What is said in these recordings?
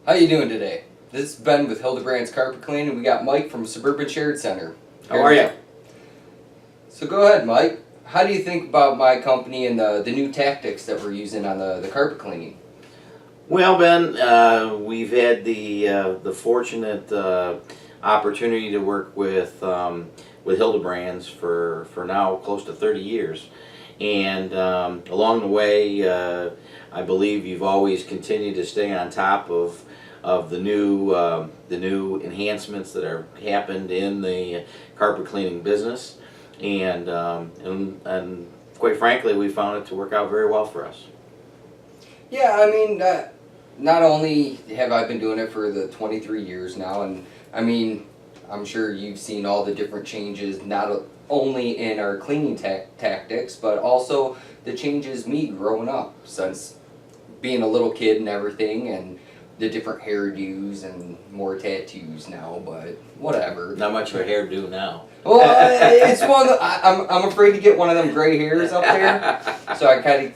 How you doing today? This is Ben with Hildebrand's Carpet Cleaning, and we got Mike from Suburban Shared Center. How are you? So go ahead, Mike. How do you think about my company and the new tactics that we're using on the carpet cleaning? Well, Ben, we've had the fortunate opportunity to work with Hildebrands for now close to 30 years, and along the way, I believe you've always continued to stay on top of the new enhancements that are happened in the carpet cleaning business, and quite frankly, we found it to work out very well for us. Yeah, I mean, not only have I been doing it for the 23 years now, and I mean, I'm sure you've seen all the different changes, not only in our cleaning tactics, but also the changes me growing up since being a little kid and everything, and the different hairdos and more tattoos now, but whatever. Not much of a hairdo now. Well, it's one that I'm afraid to get one of them gray hairs up there, so I kind of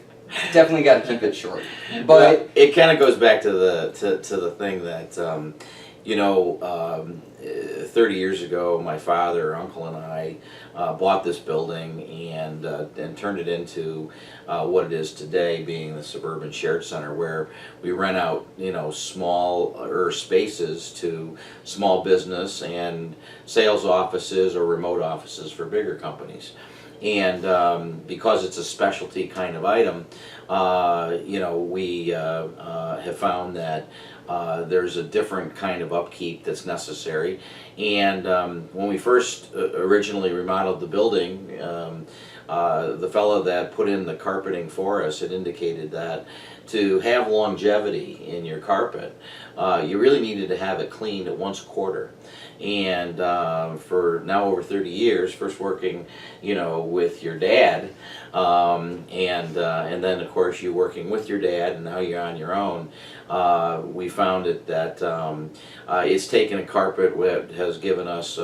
definitely got to keep it short. But well, it kind of goes back to the thing that 30 years ago, my father, uncle, and I bought this building and turned it into what it is today, being the Suburban Shared Center, where we rent out smaller spaces to small business and sales offices or remote offices for bigger companies. And because it's a specialty kind of item, we have found that there's a different kind of upkeep that's necessary. And when we first originally remodeled the building, the fellow that put in the carpeting for us had indicated that to have longevity in your carpet, you really needed to have it cleaned at once a quarter. And for now over 30 years, first working, with your dad, and then of course you working with your dad, and now you're on your own. We found that it's taken a carpet that has given us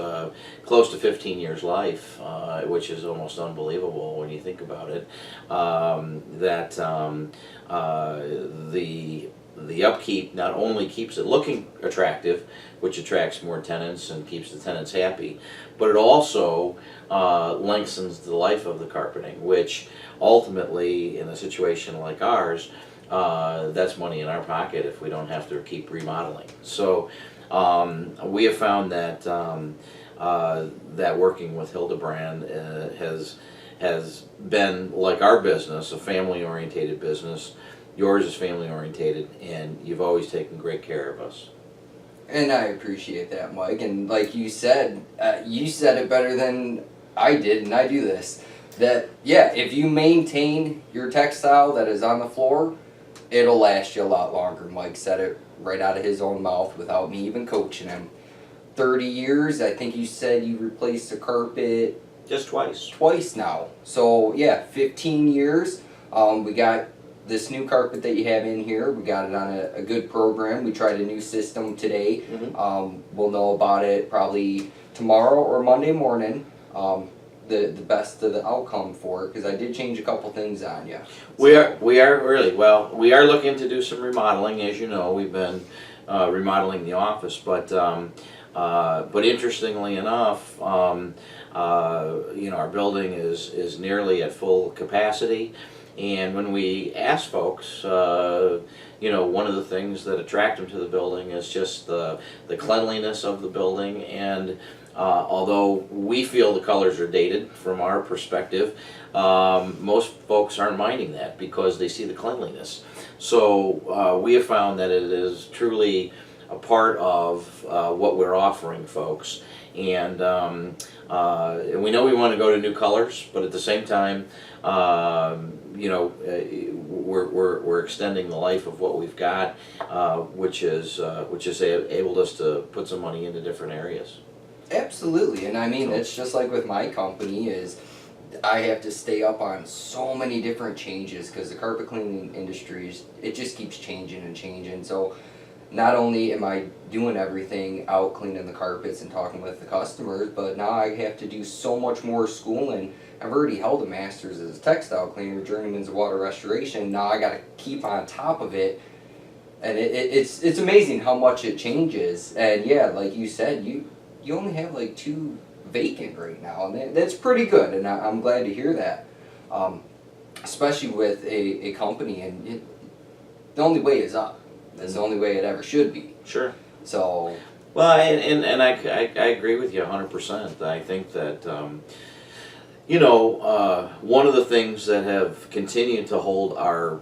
close to 15 years life, which is almost unbelievable when you think about it. The upkeep not only keeps it looking attractive, which attracts more tenants and keeps the tenants happy, but it also lengthens the life of the carpeting, which ultimately, in a situation like ours, that's money in our pocket if we don't have to keep remodeling. So we have found that that working with Hildebrand has been, like our business, a family-orientated business. Yours is family-orientated, and you've always taken great care of us. And I appreciate that, Mike. And like you said it better than I did, and I do this. That, yeah, if you maintain your textile that is on the floor, it'll last you a lot longer. Mike said it right out of his own mouth without me even coaching him. 30 years, I think you said you replaced the carpet Just twice. Twice now. So, yeah, 15 years. We got this new carpet that you have in here. We got it on a good program. We tried a new system today. Mm-hmm. We'll know about it probably tomorrow or Monday morning. The best of the outcome for it, because I did change a couple things on you. So. We are looking to do some remodeling. As you know, we've been remodeling the office, but interestingly enough, our building is nearly at full capacity. And when we ask folks, one of the things that attract them to the building is just the cleanliness of the building. And although we feel the colors are dated from our perspective, most folks aren't minding that because they see the cleanliness. So we have found that it is truly a part of what we're offering folks. And we know we want to go to new colors, but at the same time, we're extending the life of what we've got, which has enabled us to put some money into different areas. Absolutely, and I mean, it's just like with my company is I have to stay up on so many different changes because the carpet cleaning industry, it just keeps changing and changing. So not only am I doing everything out cleaning the carpets and talking with the customers, but now I have to do so much more schooling. I've already held a master's as a textile cleaner, journeyman's water restoration. Now I got to keep on top of it And it's amazing how much it changes. And yeah, like you said, you only have like 2 vacant right now, and that's pretty good. And I'm glad to hear that, especially with a company. And the only way is up. That's the only way it ever should be. Sure. So. Well, and I agree with you 100%. I think that, one of the things that have continued to hold our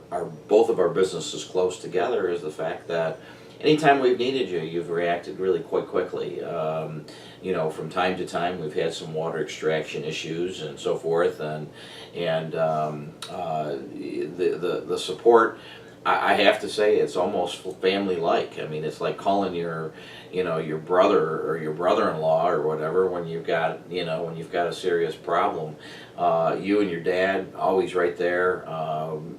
both of our businesses close together is the fact that anytime we've needed you, you've reacted really quite quickly. From time to time, we've had some water extraction issues and so forth, and the support. I have to say it's almost family-like. I mean, it's like calling your brother or your brother-in-law or whatever when you've got a serious problem. You and your dad always right there,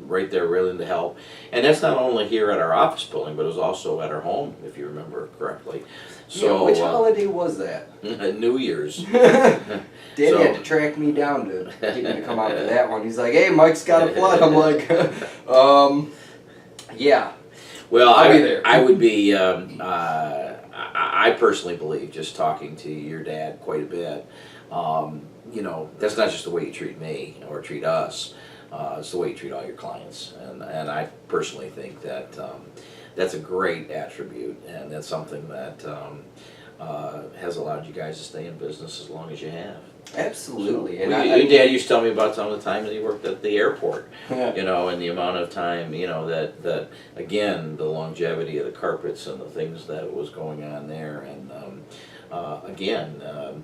willing to help. And that's not only here at our office building, but it was also at our home, if you remember correctly. So, yeah, which holiday was that? New Year's. Daddy had to track me down to get me to come out to that one. He's like, "Hey, Mike's got a flood." I'm like, yeah. Well, I'll be there. I would be. I personally believe, just talking to your dad quite a bit, that's not just the way you treat me or treat us. It's the way you treat all your clients, and I personally think that that's a great attribute, and that's something that has allowed you guys to stay in business as long as you have. Absolutely. So, and your dad used to tell me about some of the time that he worked at the airport, Yeah. and the amount of time, that again, the longevity of the carpets and the things that was going on there, and again,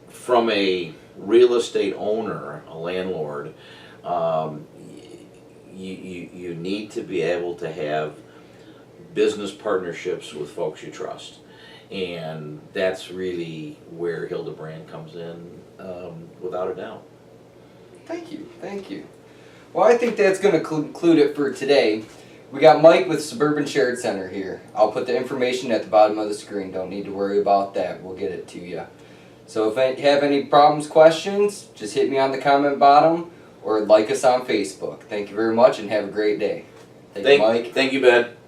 from a real estate owner, a landlord, you need to be able to have business partnerships with folks you trust. And that's really where Hildebrand comes in, without a doubt. Thank you. Well, I think that's going to conclude it for today. We got Mike with Suburban Shared Center here. I'll put the information at the bottom of the screen. Don't need to worry about that. We'll get it to you. So if you have any problems, questions, just hit me on the comment bottom or like us on Facebook. Thank you very much and have a great day. Thank you, Mike. Thank you, Ben.